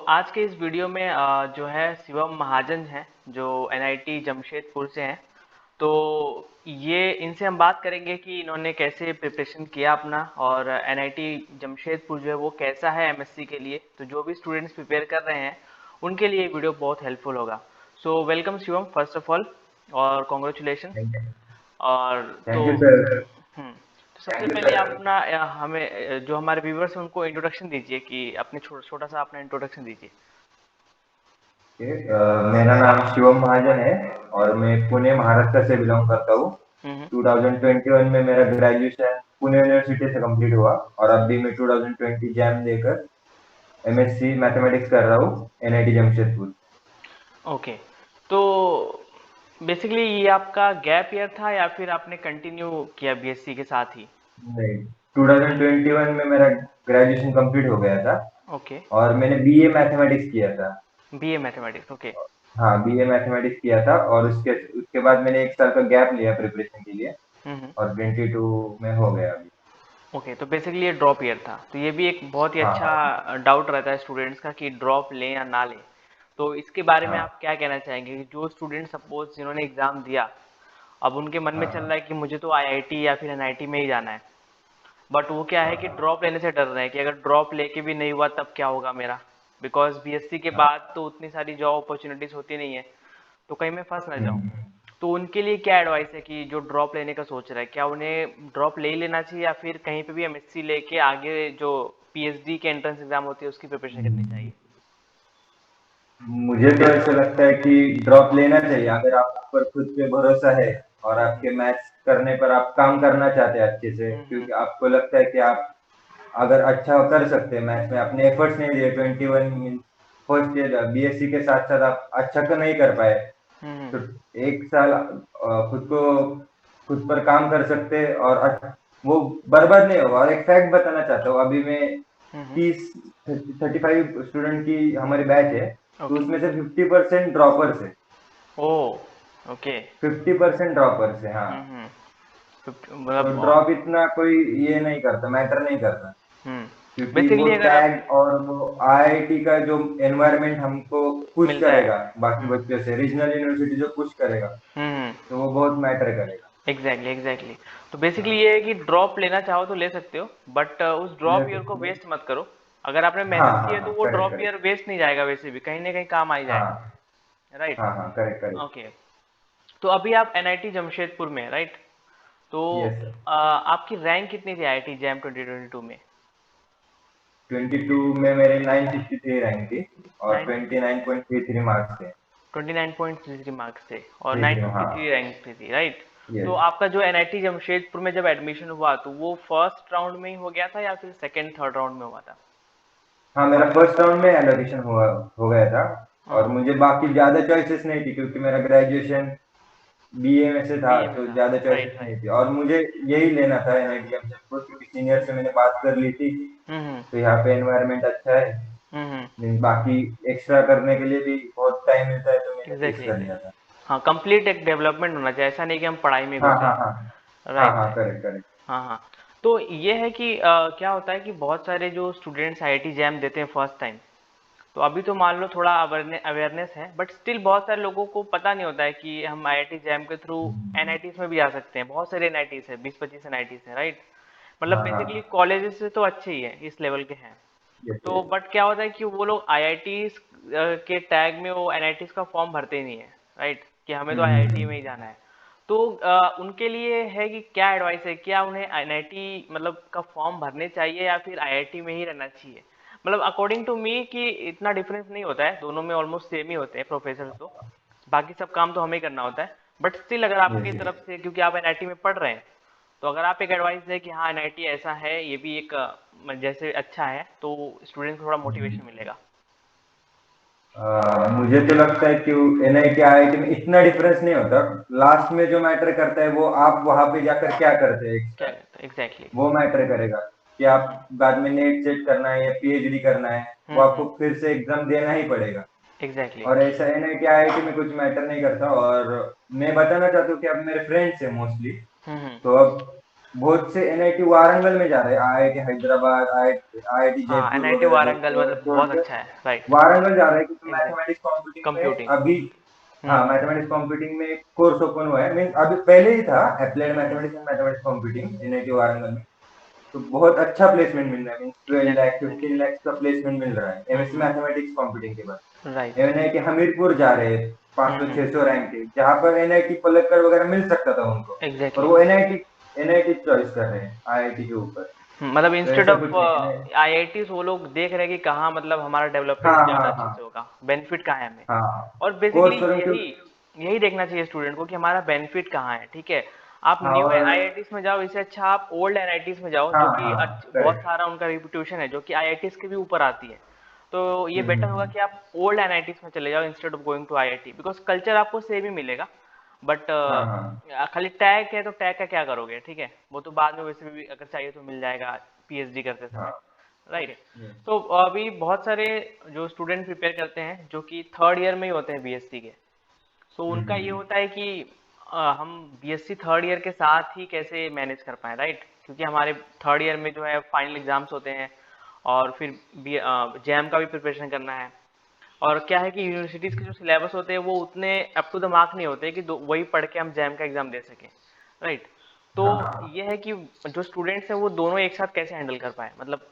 आज के इस वीडियो में जो है शिवम महाजन हैं जो एनआईटी जमशेदपुर से हैं। तो ये इनसे हम बात करेंगे कि इन्होंने कैसे प्रिपरेशन किया अपना और एनआईटी जमशेदपुर जो है वो कैसा है एमएससी के लिए। तो जो भी स्टूडेंट्स प्रिपेयर कर रहे हैं उनके लिए ये वीडियो बहुत हेल्पफुल होगा। So welcome Shivam first of all और कॉन्ग्रेचुलेशन। और तो थैंक यू सर। तो सबसे पहले आप अपना हमें जो हमारे व्यूवर्स हैं उनको इंट्रोडक्शन दीजिए कि अपने छोटा सा अपना इंट्रोडक्शन दीजिए। मेरा नाम शिवम महाजन है और मैं पुणे महाराष्ट्र से बिलोंग करता हूँ। हम्म। 2021 में मेरा ग्रेजुएशन पुणे यूनिवर्सिटी से कंप्लीट हुआ और अभी मैं 2020 जैम देकर एमएससी मैथमेटिक्स कर रहा हूँ एनआईटी जमशेदपुर। ओके। तो बेसिकली ये आपका गैप ईयर था या फिर आपने कंटिन्यू किया बीएससी के साथ ही? नहीं, 2021 में मेरा ग्रेजुएशन कंप्लीट हो गया था ओके। और मैंने बीए मैथमेटिक्स किया था। BA mathematics, okay. हाँ, बीए मैथमेटिक्स किया था और उसके उसके बाद मैंने एक साल का गैप लिया प्रिपरेशन के लिए हम्म। और 22 में हो गया अभी। ओके, तो बेसिकली ये ड्रॉप ईयर था, तो ये भी एक बहुत ही हाँ हाँ अच्छा डाउट रहता है स्टूडेंट्स का कि ड्रॉप लें या ना लें। तो इसके बारे में हाँ आप क्या कहना चाहेंगे कि जो स्टूडेंट सपोज जिन्होंने एग्ज़ाम दिया, अब उनके मन में हाँ चल हाँ। रहा है कि मुझे तो आईआईटी या फिर एनआईटी में ही जाना है, बट वो क्या हाँ है कि हाँ ड्रॉप लेने से डर रहे हैं कि अगर ड्रॉप लेके भी नहीं हुआ तब क्या होगा मेरा, बिकॉज बीएससी के हाँ। बाद तो उतनी सारी जॉब अपॉर्चुनिटीज होती नहीं है, तो कहीं मैं फंस ना जाऊं। हम्म। तो उनके लिए क्या एडवाइस है कि जो ड्रॉप लेने का सोच रहा है, क्या उन्हें ड्रॉप ले ही लेना चाहिए या फिर कहीं पे भी एमएससी लेके आगे जो पीएचडी के एंट्रेंस एग्जाम होती है उसकी प्रिपरेशन करनी चाहिए? मुझे तो ऐसा लगता है कि ड्रॉप लेना चाहिए अगर आप पर खुद पे भरोसा है और हम्म। आपके मैथ्स करने पर आप काम करना चाहते हैं अच्छे से, हम्म। क्योंकि आपको लगता है कि आप अगर अच्छा कर सकते हैं मैथ्स में, अपने एफर्ट्स नहीं दिए 21 मीन फर्स्ट ईयर बीएससी के साथ साथ आप अच्छा तो नहीं कर पाए, हम्म। तो एक साल खुद पर काम कर सकते हैं और वो बर्बाद नहीं होगा। और एक फैक्ट बताना चाहता हूँ, अभी मैं हम्म। 35 स्टूडेंट की हमारी बैच है, तो ओके। उसमें से 50% ड्रॉपर्स है। ओ। ओके। 50% ड्रॉपर्स है, हाँ। हम्म। तो मतलब ड्रॉप इतना कोई ये नहीं करता, मैटर नहीं करता, क्योंकि वो बेसिकली अगर आप टैग और वो आईआईटी का जो एनवायरनमेंट हमको पुश मिलता है। करेगा बाकी बच्चों से, रीजनल यूनिवर्सिटी जो पुश करेगा, हम्म। तो वो बहुत मैटर करेगा। Exactly exactly. तो बेसिकली हाँ, ये है कि ड्रॉप लेना चाहो तो ले सकते हो, बट उस ले ड्रॉप ईयर को सकते हैं। वेस्ट मत करो। अगर आपने हाँ मेहनत की हाँ है तो हाँ, वो correct drop correct. Year waste नहीं जाएगा, वैसे भी कहीं ना कहीं काम आ ही जाएगा। हाँ राइट। हाँ हाँ, करेक्ट करेक्ट। ओके। तो अभी आप एनआईटी जमशेदपुर में, राइट? तो यस सर। आपकी रैंक कितनी थी आईआईटी जैम 2022 में? 22 में मेरे 963 रैंक थी और 9 29.33 मार्क्स थे। 29.33 मार्क्स थे और 33, हाँ। 953 रैंक पे थी, राइट? तो यस। आपका जो एनआईटी जमशेदपुर में जब एडमिशन हुआ तो वो फर्स्ट राउंड में ही हो गया था या फिर सेकंड थर्ड राउंड में हुआ था? हाँ, मेरा फर्स्ट राउंड में एलोकेशन हुआ हो गया था और हाँ। मुझे बाकी ज्यादा चॉइसेस नहीं थी, क्योंकि मेरा ग्रेजुएशन बीए में से था, बीए में तो था। ज्यादा चॉइसेस राइट नहीं राइट। थी और मुझे यही लेना था एनआईटी जमशेदपुर, क्योंकि सीनियर से मैंने बात कर ली थी, हम्म। तो यहाँ पे एनवायरनमेंट अच्छा है। हम्म। नहीं, बाकी एक्स्ट्रा करने के लिए भी बहुत टाइम मिलता है, तो मैंने फिक्स एग्जैक्टली कर लिया एग्जैक्टली। था। हाँ, कंप्लीट एक डेवलपमेंट होना चाहिए, ऐसा नहीं कि हम पढ़ाई में हाँ घुसे हाँ हैं। हाँ। हाँ राइट हाँ, राइट। Correct correct. हाँ हाँ। तो ये है कि क्या होता है कि बहुत सारे जो स्टूडेंट्स आईआईटी जैम देते हैं फर्स्ट टाइम, तो अभी तो मान लो थोड़ा अवेयरनेस है, बट स्टिल बहुत सारे लोगों को पता नहीं होता है कि हम आईआईटी जैम के थ्रू एनआईटीज में भी जा सकते हैं। बहुत सारे एनआईटीज है, 20-25 एनआईटीज है, राइट? मतलब हाँ बेसिकली हाँ। कॉलेजेस से तो अच्छे ही हैं, इस लेवल के हैं। यस तो यस। बट क्या होता है कि वो लोग आईआईटीज के टैग में वो एनआईटीज का फॉर्म भरते ही नहीं है, राइट? कि हमें तो आईआईटी में ही हम्म। जाना है। तो उनके लिए है कि क्या एडवाइस है, क्या उन्हें एनआईटी मतलब का फॉर्म भरने चाहिए या फिर आईआईटी में ही रहना चाहिए? मतलब अकॉर्डिंग टू मी कि इतना डिफरेंस नहीं होता है, दोनों में ऑलमोस्ट सेम ही होते हैं प्रोफेसर, तो बाकी सब काम तो हमें करना होता है। बट स्टिल अगर आपकी यस यस। तरफ से, क्योंकि आप एनआईटी में पढ़ रहे हैं, तो अगर आप एक एडवाइस दें कि हाँ एनआईटी ऐसा है, ये भी एक जैसे अच्छा है, तो स्टूडेंट को थोड़ा मोटिवेशन मिलेगा। मुझे तो लगता है कि एनआईटी आईआईटी में इतना डिफरेंस नहीं होता। लास्ट में जो मैटर करता है वो आप वहां पे जाकर क्या करते हैं क्या एक्स्ट्रा, कहते हैं एग्जैक्टली। वो मैटर करेगा। कि आप बाद में नेट सेट करना है या पीएचडी करना है, वो हम्म। आपको फिर से एग्जाम देना ही पड़ेगा। एग्जैक्टली। और ऐसा एनआईटी आईआईटी में कुछ मैटर नहीं करता। और मैं बताना चाहता हूँ कि अब मेरे फ्रेंड्स हैं मोस्टली, हम्म। तो अब बहुत से एनआईटी वारंगल में जा रहे हैं, आईआईटी हैदराबाद, आईआईटी हाँ, जयपुर एनआईटी वगैरह वारंगल मतलब बहुत छोड़कर अच्छा है, राइट। वारंगल जा रहे हैं, क्योंकि एग्जैक्ट मैथमेटिक्स कंप्यूटिंग में कंप्यूटिंग। अभी, हम्म हाँ मैथमेटिक्स कंप्यूटिंग में एक कोर्स ओपन हुआ है, मीन अभी पहले ही था, applied mathematics and mathematics computing NIT Warangal में। तो बहुत अच्छा प्लेसमेंट मिल रहा है, mean 12 exactly lakh exactly 15 lakh का प्लेसमेंट मिल रहा है एमएससी मैथमेटिक्स कंप्यूटिंग के बाद। राइट। एनआईटी हमीरपुर जा रहे हैं, 500 हम्म 600 रैंक के, जहाँ पर एनआईटी पलक्कड़ वगैरह मिल सकता था उनको, पर एग्जैक्टली। वो एनआईटी एनआईटी चॉइस कर रहे हैं आईआईटी के ऊपर। मतलब तो इंस्टेड ऐसा ऑफ कुछ नहीं है। आईआईटी वो लोग देख रहे हैं कि कहाँ मतलब हमारा हाँ डेवलपमेंट ज़्यादा हाँ अच्छे हाँ से होगा, बेनिफिट कहाँ है हमें। हाँ, और बेसिकली कोर्स करूँ क्यों। यही यही देखना चाहिए स्टूडेंट को कि हमारा बेनिफिट कहाँ है, ठीक है। आप हाँ न्यू और आईआईटीज में जाओ, इससे अच्छा आप ओल्ड आईआईटीज में जाओ, हाँ जो कि हाँ बहुत करेक्ट। सारा उनका रिपुटेशन है, जो कि आईआईटीज के भी ऊपर आती है। तो ये बेटर होगा हम्म। कि आप ओल्ड एनआईटीज में चले जाओ instead of going to IIT, because culture आपको सेम ही मिलेगा। बट हाँ हाँ खाली टैग है तो टैग का क्या करोगे, ठीक है, वो तो बाद में वैसे भी अगर चाहिए तो मिल जाएगा पीएचडी करते समय, हाँ। राइट। हम्म तो अभी बहुत सारे जो स्टूडेंट प्रिपेयर करते हैं जो कि थर्ड ईयर में ही होते हैं बीएससी के, तो उनका ये हम्म। होता है कि हम बीएससी थर्ड ईयर के साथ ही कैसे मैनेज कर पाएँ, राइट। क्योंकि हमारे थर्ड ईयर में जो है फाइनल एग्जाम्स होते हैं, और फिर जैम का भी प्रिपरेशन करना है। और क्या है कि यूनिवर्सिटीज़ के जो सिलेबस होते हैं वो उतने अप टू द मार्क नहीं होते कि वही पढ़ के हम जैम का एग्ज़ाम दे सकें, राइट। तो हाँ हाँ। ये है कि जो स्टूडेंट्स हैं वो दोनों एक साथ कैसे हैंडल कर पाए, मतलब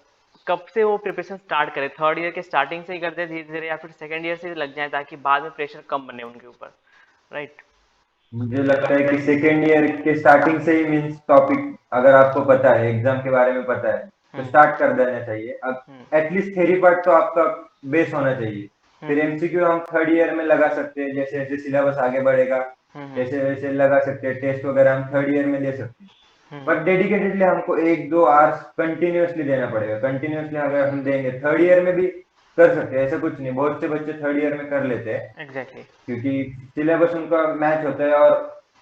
कब से वो प्रिपरेशन स्टार्ट करें, थर्ड ईयर के स्टार्टिंग से ही कर दे धीरे धीरे, या फिर सेकेंड ईयर से ही लग जाए ताकि बाद में प्रेशर कम बने उनके ऊपर, राइट। मुझे लगता है कि सेकेंड ईयर के स्टार्टिंग से ही मीन्स टॉपिक अगर आपको पता है, एग्जाम के बारे में पता है, तो हम्म स्टार्ट कर देना चाहिए। अब हम्म एटलीस्ट थ्योरी पार्ट तो आपका बेस होना चाहिए। फिर हम्म एमसीक्यू हम थर्ड ईयर में लगा सकते हैं, जैसे जैसे सिलेबस आगे बढ़ेगा हम्म जैसे वैसे लगा सकते हैं, टेस्ट वगैरह हम थर्ड ईयर में दे सकते हैं। हम्म बट डेडिकेटेडली हमको 1-2 आवर्स कंटिन्यूअसली देना पड़ेगा। कंटिन्यूअसली अगर हम देंगे थर्ड ईयर में भी कर सकते हैं, ऐसा कुछ नहीं, बहुत से बच्चे थर्ड ईयर में कर लेते हैं, एग्जैक्टली। क्योंकि सिलेबस उनका मैच होता है, और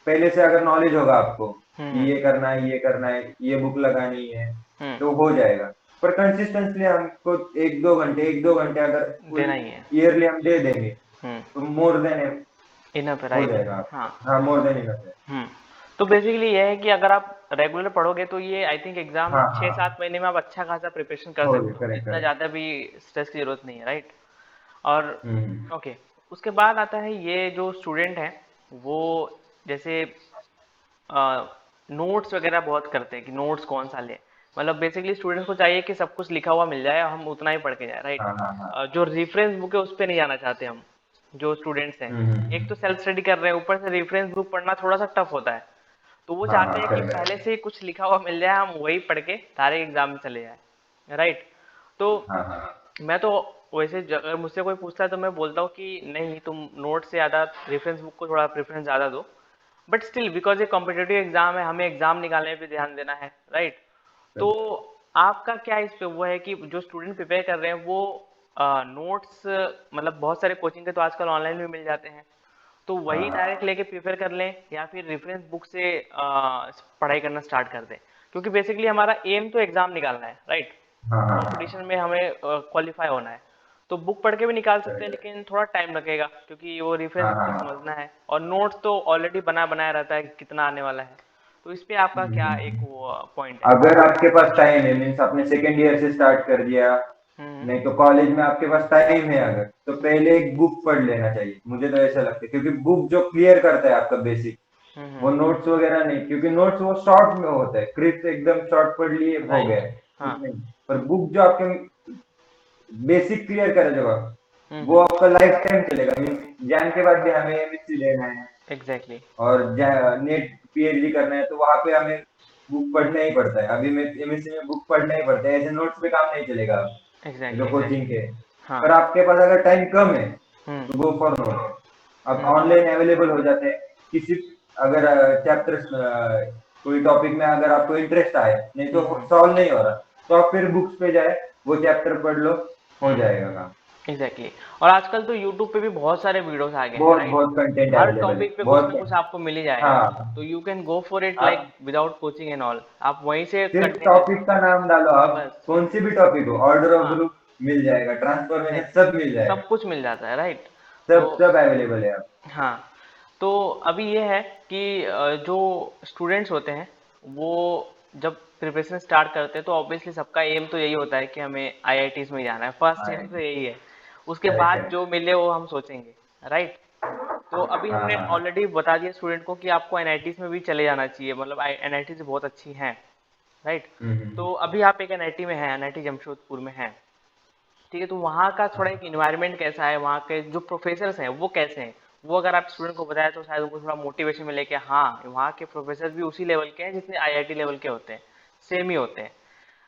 पहले से अगर नॉलेज होगा आपको कि हम्म ये करना है, ये करना है, ये बुक लगानी है, हम्म तो हो जाएगा। पर कंसिस्टेंटली हमको 1-2 घंटे अगर फुल देना ही है। ईयरली हम दे देंगे, हम्म तो मोर देन इनफ है, हो राइट। जाएगा हाँ। आपका। हाँ, मोर देन इनफ है। हम्म तो बेसिकली ये है कि अगर आप रेगुलर पढ़ोगे तो ये आई थिंक एग्जाम हाँ 6-7 महीने में आप अच्छा खासा प्रिपरेशन कर हो गया, सकते हो, करेक्ट इतना करेक्ट। ज़्यादा भी स्ट्रेस की ज़रूरत नहीं है, राइट। और हम्म। ओके, उसके बाद आता है ये जो स्टूडेंट हैं वो जैसे नोट्स वगैरह बहुत करते हैं कि नोट्स कौन सा ले, मतलब बेसिकली स्टूडेंट्स को चाहिए कि सब कुछ लिखा हुआ मिल जाए, हम उतना ही पढ़ के जाए, राइट। हाँ हाँ हाँ। जो रेफरेंस बुक है उस पर नहीं जाना चाहते हम, जो स्टूडेंट्स हैं। एक तो सेल्फ स्टडी कर रहे हैं, ऊपर से रेफरेंस बुक पढ़ना थोड़ा सा टफ होता है, तो वो हाँ चाहते हाँ हैं कि पहले करेक्ट। से ही कुछ लिखा हुआ मिल जाए, हम वही पढ़ के डायरेक्ट एग्जाम में चले जाए, राइट। तो हाँ हाँ मैं तो वैसे अगर मुझसे कोई पूछता है तो मैं बोलता हूँ कि नहीं, तुम नोट से ज़्यादा रेफरेंस बुक को थोड़ा प्रेफरेंस ज़्यादा दो। बट स्टिल बिकॉज ये कॉम्पिटेटिव एग्जाम है, हमें एग्जाम निकालने पे ध्यान देना है, राइट। तो आपका क्या इस पे वो है कि जो स्टूडेंट प्रिपेयर कर रहे हैं वो नोट्स, मतलब बहुत सारे कोचिंग के तो आजकल ऑनलाइन भी मिल जाते हैं, तो हाँ वही हाँ डायरेक्ट लेके प्रिपेयर कर लें, या फिर रेफरेंस बुक से पढ़ाई करना स्टार्ट कर दें। क्योंकि बेसिकली हमारा एम तो एग्जाम निकालना है, राइट। हाँ हाँ हाँ कंपटीशन में हमें क्वालिफाई होना है। तो बुक पढ़ के भी निकाल सकते हैं, करेक्ट। लेकिन थोड़ा टाइम लगेगा क्योंकि वो रेफरेंस हाँ बुक हाँ को हाँ। समझना है, और नोट्स तो ऑलरेडी बना बनाया रहता है कि कितना आने वाला है। तो इस पे आपका क्या एक हम्म। वो पॉइंट है। अगर आपके पास टाइम है, मीन्स आपने सेकेंड ईयर से स्टार्ट कर दिया, हम्म नहीं तो कॉलेज में आपके पास टाइम है अगर, तो हम्म पहले एक बुक पढ़ लेना चाहिए, मुझे तो ऐसा लगता है, क्योंकि बुक जो क्लियर करता है आपका बेसिक, वो नोट्स वगैरह नहीं, क्योंकि नोट्स वो शॉर्ट में होता है, क्रिस्प एकदम शॉर्ट पढ़ लिए हो राइट। गया, हाँ। कुछ नहीं। पर बुक जो आपके बेसिक क्लियर करेगा, वो हम्म आपका लाइफ टाइम चलेगा, मीन्स जैम के बाद भी हमें एमएससी लेना है एग्जैक्टली। और नेट पीएचडी करना है, तो वहां पे हमें बुक पढ़ना ही पड़ता है। अभी में एमएससी में बुक पढ़ना ही पड़ता है, ऐसे नोट्स पे काम नहीं चलेगा अब, ये एग्जैक्टली तो कोचिंग एग्जैक्टली। के। हाँ। पर आपके पास अगर टाइम कम है, हम्म तो गो फॉर नोट। अब हम्म ऑनलाइन अवेलेबल हो जाते हैं, किसी अगर चैप्टर कोई टॉपिक में अगर आपको इंटरेस्ट आए, नहीं तो हम्म सॉल्व नहीं हो रहा, तो आप फिर बुक्स पे जाए, वो चैप्टर पढ़ लो, हो हम्म जाएगा काम। एग्जैक्टली। और आजकल तो यूट्यूब पे भी बहुत सारे वीडियोस आ गए हैं, बहुत राइट। बहुत कंटेंट हर अवेलेबल है, टॉपिक पे कुछ ना कुछ बहुत। आपको मिल ही जाएगा। हाँ, तो you can go for it like आप विदाउट कोचिंग एंड ऑल, आप वहीं से सिर्फ कंटिन्यू। टॉपिक का नाम डालो, आप बस। कौन सी भी टॉपिक हो, ऑर्डर ऑफ हाँ ग्रुप मिल जाएगा, ट्रांसफॉर्मेशन एग्जैक्टली, सब मिल जाएगा, सब कुछ मिल जाता है, राइट। तो सब सब अवेलेबल है आप। हाँ, तो अभी ये है कि जो स्टूडेंट्स होते हैं वो जब प्रिपरेशन स्टार्ट करते हैं तो ऑब्वियसली सबका एम तो यही होता है कि हमें आईआईटीज में जाना है, फर्स्ट हाँ, एम तो यही है। उसके करेक्ट बाद करेक्ट। जो मिले वो हम सोचेंगे, राइट। तो अभी हाँ हमने हाँ। ऑलरेडी बता दिया स्टूडेंट को कि आपको एनआईटीज में भी चले जाना चाहिए, मतलब एनआईटीज बहुत अच्छी हैं, राइट। हम्म। तो अभी आप एक एनआईटी में हैं, एनआईटी जमशेदपुर में हैं, ठीक है। तो वहाँ का थोड़ा एक इन्वायरमेंट कैसा है, वहाँ के जो प्रोफेसर्स हैं वो कैसे हैं, वो अगर आप स्टूडेंट को बताया तो शायद उनको थोड़ा मोटिवेशन मिले कि हाँ वहाँ के प्रोफेसर भी उसी लेवल के हैं जितने आईआईटी लेवल के होते हैं, सेम ही होते हैं,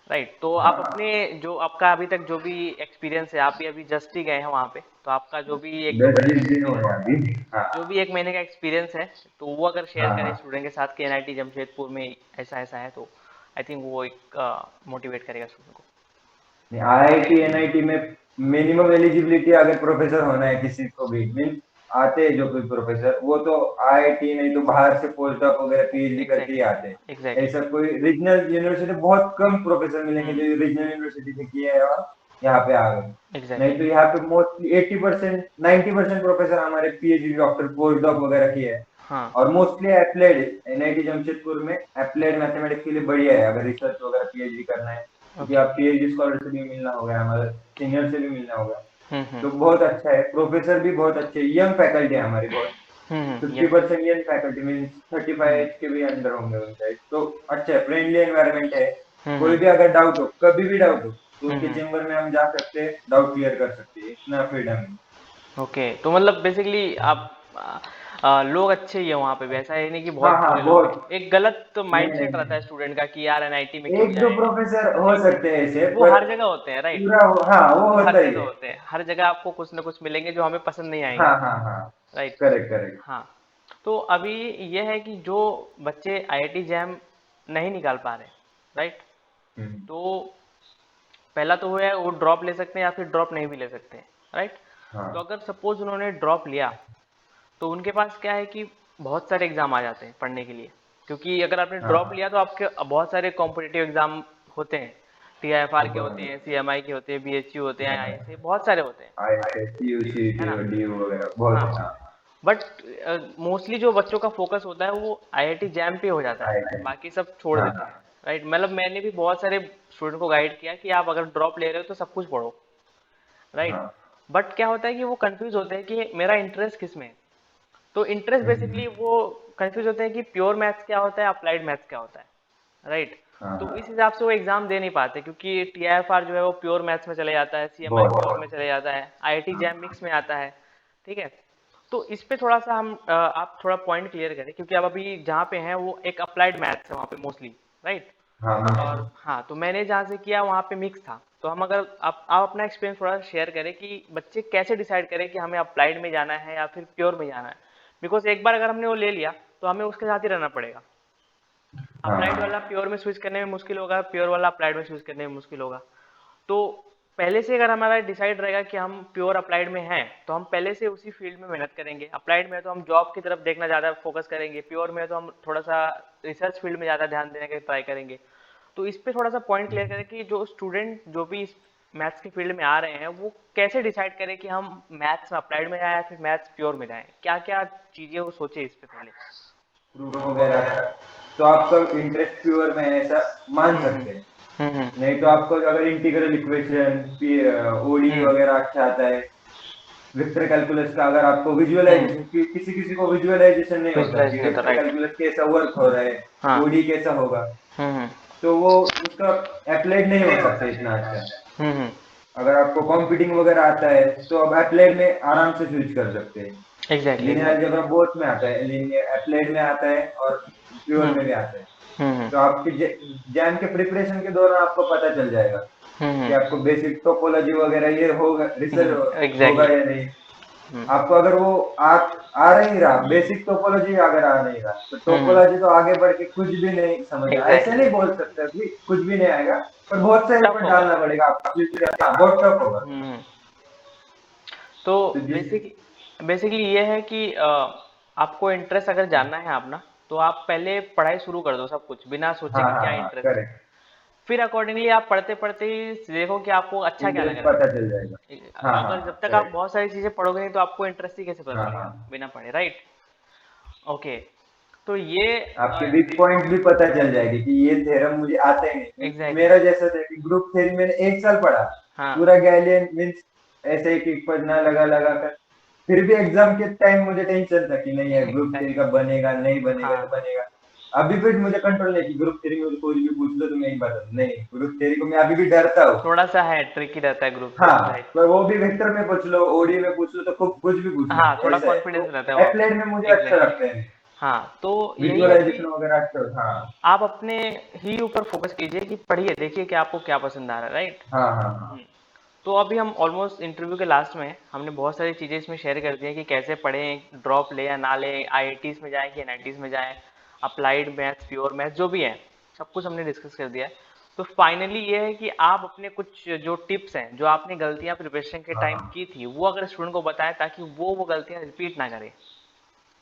राइट। तो आप अपने हाँ, जो आपका अभी तक जो भी एक्सपीरियंस है, आप भी अभी जस्ट ही गए हैं वहाँ पे, तो आपका जो भी एक दो दस महीने का बीस दिन हुए एक्सपीरियंस, हैं अभी। हाँ जो भी एक महीने का एक्सपीरियंस है, तो वो अगर शेयर हाँ करें हाँ। स्टूडेंट के साथ कि एनआईटी जमशेदपुर में ऐसा ऐसा है, तो आई थिंक वो एक मोटिवेट करेगा स्टूडेंट को। आईआईटी एनआईटी में मिनिमम एलिजिबिलिटी अगर प्रोफेसर होना है किसी को भी, मीन आते हैं जो कोई प्रोफेसर, वो तो आईआईटी नहीं तो बाहर से पोस्ट डॉक वगैरह पीएचडी करके ही एग्जैक्टली, आते हैं। एग्जैक्टली। ऐसा कोई रीजनल यूनिवर्सिटी, बहुत कम प्रोफेसर मिलेंगे हम्म। जो रीजनल यूनिवर्सिटी से किए हैं और यहाँ पे आ गए। नहीं एग्जैक्टली। तो यहाँ पे मोस्टली 80% 90% प्रोफेसर हमारे पीएचडी डॉक्टर पोस्ट डॉक वगैरह किए हैं। हाँ। और मोस्टली अप्लाइड, एनआईटी जमशेदपुर में अप्लाइड मैथमेटिक्स के लिए बढ़िया है अगर रिसर्च वगैरह पीएचडी करना है, क्योंकि ओके। आप पीएचडी स्कॉलर से भी मिलना होगा, हमारे सीनियर से भी मिलना होगा। हम्म। तो बहुत अच्छा है, प्रोफेसर भी बहुत अच्छे, यंग फैकल्टी है हमारी बहुत। Fifty young factor. Percent young faculty mean 35 हम्म। एज के भी अंदर होंगे उनके, तो अच्छा है, फ्रेंडली एनवायरनमेंट है। कोई हम्म। भी अगर डाउट हो, कभी भी डाउट हो, तो उनके हम्म। चेम्बर में हम जा सकते हैं, डाउट क्लियर कर सकते हैं, इतना फ्रीडम है। ओके, तो मतलब बेसिकली आप लोग अच्छे ही है वहाँ पे भी, ऐसा है नहीं कि हाँ बहुत हाँ बुरे लोग हैं। बहुत। एक गलत नहीं माइंडसेट रहता नहीं, है स्टूडेंट का कि यार एनआईटी में क्यों एक दो जाएं, प्रोफेसर हो राइट। सकते हैं ऐसे, वो पर हर जगह होते हैं, राइट। पूरा हाँ वो वो हर होता ही जगह है। होते हैं, हर जगह आपको कुछ ना कुछ मिलेंगे जो हमें पसंद नहीं हाँ आएंगे, हाँ हाँ। राइट। Correct correct. हाँ। तो अभी ये है कि जो बच्चे आईआईटी जैम नहीं निकाल पा रहे, राइट, हम्म। तो पहला तो वो है वो ड्रॉप ले सकते हैं या फिर ड्रॉप नहीं भी ले सकते हैं, राइट। तो हाँ अगर सपोज उन्होंने ड्रॉप लिया, तो उनके पास क्या है कि बहुत सारे एग्जाम आ जाते हैं पढ़ने के लिए, क्योंकि अगर आपने ड्रॉप हाँ। लिया तो आपके बहुत सारे कॉम्पिटिटिव एग्जाम होते हैं, टीआईएफआर के होते ऊपर हैं, सीएमआई के होते हैं, बीएचयू होते हैं, आईएसए, बहुत सारे होते हैं, आईएसएस यूसी है ना। डी वगैरह बहुत हाँ। है। हाँ। बट मोस्टली जो बच्चों का फोकस होता है वो आईआईटी जैम पे हो जाता है, आईआईटी। बाकी सब छोड़ हाँ देते हैं, हाँ राइट। मतलब मैंने भी बहुत सारे स्टूडेंट को गाइड किया कि आप अगर ड्रॉप ले रहे हो तो सब कुछ पढ़ो, राइट। हाँ। बट क्या होता है कि वो कंफ्यूज होते हैं कि मेरा इंटरेस्ट किस में है। तो इंटरेस्ट बेसिकली हम्म। वो कंफ्यूज होते हैं कि प्योर मैथ्स क्या होता है, अप्लाइड मैथ्स क्या होता है, राइट। हाँ तो इस हाँ। हिसाब से वो एग्जाम दे नहीं पाते, क्योंकि टीआईएफआर जो है वो प्योर मैथ्स में चले जाता है, सीएमआई प्योर में बहुत। चले जाता है, आईआईटी जैम हाँ मिक्स में आता है, ठीक है। तो इस पे थोड़ा सा हम आप थोड़ा पॉइंट क्लियर करें, क्योंकि आप अभी जहाँ पे हैं वो एक अप्लाइड मैथ्स है वहाँ पे मोस्टली, राइट। हाँ और हाँ, तो मैंने जहाँ से किया वहाँ पे मिक्स था, तो हम अगर आप अपना एक्सपीरियंस थोड़ा शेयर करें कि बच्चे कैसे डिसाइड करें कि हमें अप्लाइड में जाना है या फिर प्योर में जाना है। बिकॉज एक बार अगर हमने वो ले लिया तो हमें उसके साथ ही रहना पड़ेगा। हाँ अप्लाइड वाला हाँ प्योर में स्विच करने में मुश्किल होगा, प्योर वाला अप्लाइड में स्विच करने में मुश्किल होगा। तो पहले से अगर हमारा डिसाइड रहेगा कि हम प्योर अप्लाइड में हैं, तो हम पहले से उसी फील्ड में मेहनत करेंगे। अप्लाइड में तो हम जॉब की तरफ देखना ज़्यादा फोकस करेंगे, प्योर में तो हम थोड़ा सा रिसर्च फील्ड में ज़्यादा ध्यान देने का ट्राई करेंगे। तो इस पे थोड़ा सा पॉइंट क्लियर करें कि जो स्टूडेंट जो भी इस मैथ्स के फील्ड में आ रहे हैं वो कैसे डिसाइड करें कि हम मैथ्स में अप्लाइड में जाएं या फिर मैथ्स प्योर में जाएं, क्या क्या चीज़ें वो सोचे इस पे पहले। प्रूफ वगैरह, तो आपका इंटरेस्ट प्योर में है ऐसा मान हम्म। सकते हैं। हम्म। नहीं तो आपको अगर इंटीग्रल इक्वेशन, ओडी हम्म। वगैरह अच्छा आता है, वेक्टर कैलकुलस का अगर आपको हम्म। विजुअलाइजेशन, किसी किसी को विजुअलाइजेशन नहीं होता विजुलाइज कि नहीं होता, वेक्टर राइट। कैलकुलस कैसा वर्क हो रहा है, हाँ। ओडी कैसा होगा, हम्म। तो वो उसका अप्लाइड नहीं हो सकता इतना अच्छा। हम्म। अगर आपको कंप्यूटिंग वगैरह आता है तो अब अप्लाइड में आराम से स्विच कर सकते हैं। Exactly, linear exactly. Algebra both में आता है, लीनियर अप्लाइड में आता है और प्योर में हम्म। भी आता है। हम्म। तो आपके जैम के प्रिपरेशन के दौरान आपको पता चल जाएगा हम्म। कि आपको बेसिक टोपोलॉजी वगैरह ये होगा, रिसर्च होगा एग्जैक्टली। या नहीं। हम्म। आपको अगर वो आ नहीं रहा, बेसिक टोपोलॉजी अगर आ नहीं रहा, तो हम्म। टोपोलॉजी तो आगे बढ़ के कुछ भी नहीं समझ में, ऐसे एग्जैक्टली। नहीं बोल सकते कि कुछ भी नहीं आएगा, पर बहुत सा टफ एफर्ट होगा। डालना पड़ेगा आपको, हाँ, बहुत टफ होगा। हम्म। तो तो जिस बेसिकली ये है कि आपको इंटरेस्ट अगर जानना है अपना, तो आप पहले पढ़ाई शुरू कर दो सब कुछ बिना सोचे हाँ कि हाँ क्या हाँ इंटरेस्ट है। करेक्ट। फिर अकॉर्डिंगली आप पढ़ते पढ़ते ही देखो कि आपको अच्छा क्या लग इंटरेस्ट रहा पता चल जाएगा। हाँ है। हाँ अगर जब तक आप करेक्ट। बहुत सारी चीजें पढ़ोगे नहीं तो आपको इंटरेस्ट ही कैसे पता हाँ चलेगा हाँ बिना पढ़े, राइट। ओके। तो ये आपके वीक पॉइंट भी पता चल जाएगी कि ये थ्योरम मुझे आते नहीं। एग्जैक्टली। मेरा जैसा था कि ग्रुप थ्योरी मैंने 1 साल पढ़ा, हाँ पूरा गैलियन मीन्स ऐसे एक पढ़ना लगा लगा कर, फिर भी एग्जाम के टाइम मुझे टेंशन था कि नहीं यार ग्रुप थ्योरी का बनेगा नहीं बनेगा नहीं हाँ, बनेगा। अभी भी मुझे कंट्रोल नहीं कि ग्रुप थ्योरी में मुझे कुछ भी पूछ लो तो मैं एक बात नहीं, ग्रुप थ्योरी को मैं अभी भी डरता हूँ। थोड़ा सा है, ट्रिकी रहता है ग्रुप थ्योरी, हाँ, राइट। पर वो भी वेक्टर में पूछ लो, ओडी में पूछ लो, तो खूब कुछ भी पूछ लो, हाँ, थोड़ा ऐसा है कॉन्फिडेंस तो। रहता है वहाँ पे। एप्लाइड में मुझे अच्छा एग्जैक्टली। लगता है, हाँ, तो यही है कि विजुअलाइजेशन वगैरह अच्छा, हाँ आप अपने ही ऊपर फोकस कीजिए कि पढ़िए, देखिए कि आपको क्या पसंद आ रहा है, राइट। हाँ हाँ हाँ। तो अभी हम ऑलमोस्ट इंटरव्यू के लास्ट में हैं। हमने बहुत सारी चीज़ें इसमें शेयर कर दी हैं कि कैसे पढ़ें, ड्रॉप ले या ना ले, आईआईटीज़ में जाएं कि एनआईटीज़ में जाएं, अप्लाइड मैथ्स, प्योर मैथ्स, जो भी है सब कुछ हमने डिस्कस कर दिया है। तो फाइनली ये है कि आप अपने कुछ जो टिप्स हैं, जो आपने गलतियां प्रिपरेशन के हाँ टाइम हाँ। की थी, वो अगर स्टूडेंट को बताएं ताकि वो गलतियां रिपीट ना करे,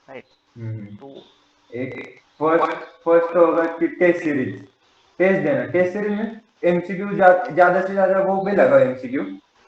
राइट। हम्म। तो एक फर्स्ट फर्स्ट तो होगा कि टेस्ट सीरीज, टेस्ट देना, टेस्ट सीरीज में एमसीक्यू ज्यादा से ज्यादा वो भी लगाओ एमसीक्यू,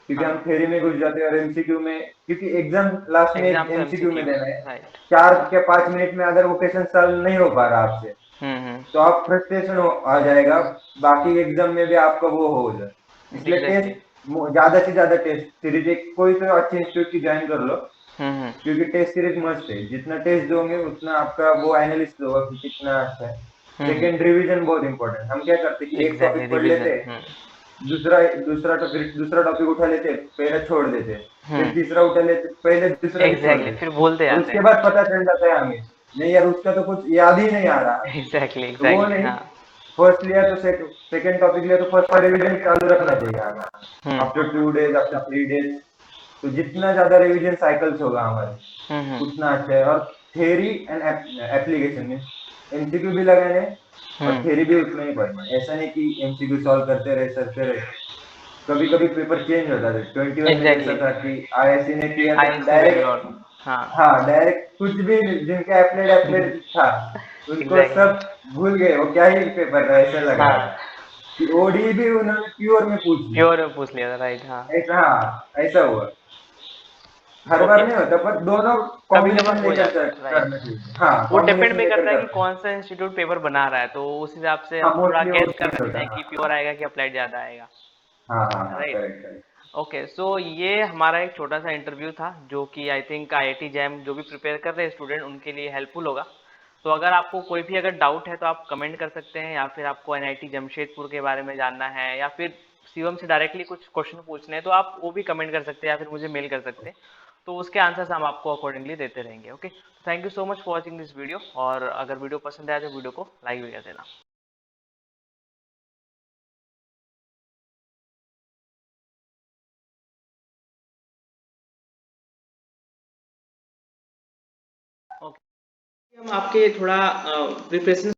क्योंकि हम हाँ, थ्योरी में घुस जाते हैं और एमसीक्यू में, क्योंकि एग्जाम लास्ट में एक एग्जाम तो एमसीक्यू में एमसीक्यू, देना है। राइट। 4 के 5 मिनट में अगर वो क्वेश्चन सॉल्व नहीं हो पा रहा आपसे, हम्म। तो आप फ्रस्ट्रेशन आ जाएगा, बाकी एग्जाम में भी आपका वो हो जाए। इसलिए एग्जैक्टली। टेस्ट, ज्यादा से ज्यादा टेस्ट सीरीज, एक कोई तो अच्छी इंस्टीट्यूट की ज्वाइन कर लो, हम्म। क्योंकि टेस्ट सीरीज मस्ट है, जितना टेस्ट दोगे उतना आपका वो एनालिस्ट होगा कि कितना अच्छा है। हम्म। सेकेंड रिवीजन बहुत इंपॉर्टेंट, हम क्या करते कि एक एग्जैक्टली, टॉपिक पढ़ लेते, रिवीजन। दूसरा दूसरा टॉपिक उठा लेते, पहले छोड़ देते, फिर हम्म। तीसरा उठा लेते, पहले दूसरा भी छोड़ एग्जैक्टली, देते, फिर भूलते और जाते उसके हैं। बाद पता चल जाता है हमें नहीं यार उसका तो कुछ याद ही नहीं आ रहा। एग्जैक्टली, तो वो एग्जैक्टली, नहीं, हाँ। फर्स्ट लिया तो सेकेंड टॉपिक लिया तो फर्स्ट का रिवीजन चालू रखना चाहिए हमें, हम्म। After 2 days, after 3 days. तो जितना ज्यादा रिवीजन साइकिल्स होगा हमारे, हम्म। उतना अच्छा है। और थ्योरी एंड एप्लीकेशन में एमसीक्यू भी लगाने हैं, और हम्म। थ्योरी भी उतना ही पढ़ना है। ऐसा नहीं कि एमसीक्यू सॉल्व करते रहे, कभी कभी पेपर चेंज होता था, 21 में जैसा एग्जैक्टली। था कि आईआईसी ने किया तो आईएससी डायरेक्ट, बेंगलोर। हाँ। हाँ डायरेक्ट कुछ भी, जिनका अप्लाइड अप्लाइड था उनको एग्जैक्टली। सब भूल गए, वो क्या ही पेपर था, ऐसा लग रहा हाँ, था कि ओडी भी उन्होंने प्योर में पूछ ली। प्योर में पूछ लिया था, राइट, हाँ। ऐसा, हाँ ऐसा हुआ, हर ओके। बार नहीं होता, पर दोनों कभी कभार कॉम्बिनेशन हो लेकर जाता है, राइट। करना चाहिए, हाँ वो डिपेंड कॉम्बिनेशन भी लेकर करता है कि करना चाहिए। कौन सा इंस्टीट्यूट पेपर बना रहा है, तो उस हिसाब से हाँ हम थोड़ा मोस्टली वो गेस कर चेंज सकते होता हैं है, कि हाँ प्योर आएगा कि अप्लाइड ज्यादा आएगा, हाँ हाँ हाँ, राइट। Correct correct. ओके, सो ये हमारा एक छोटा सा इंटरव्यू था जो कि आई थिंक आईआईटी जैम जो भी प्रिपेयर कर रहे हैं स्टूडेंट उनके लिए हेल्पफुल होगा। तो अगर आपको कोई भी अगर डाउट है तो आप कमेंट कर सकते हैं, या फिर आपको एनआईटी जमशेदपुर के बारे में जानना है, या फिर शिवम से डायरेक्टली कुछ क्वेश्चन पूछने हैं, तो आप वो भी कमेंट कर सकते हैं या फिर मुझे मेल कर सकते हैं। तो उसके आंसर्स हम आपको अकॉर्डिंगली देते रहेंगे। Okay, thank you so much for watching this video, और अगर वीडियो पसंद आया तो वीडियो को लाइक भी कर देना। ओके, हम आपके थोड़ा प्रिपरेशन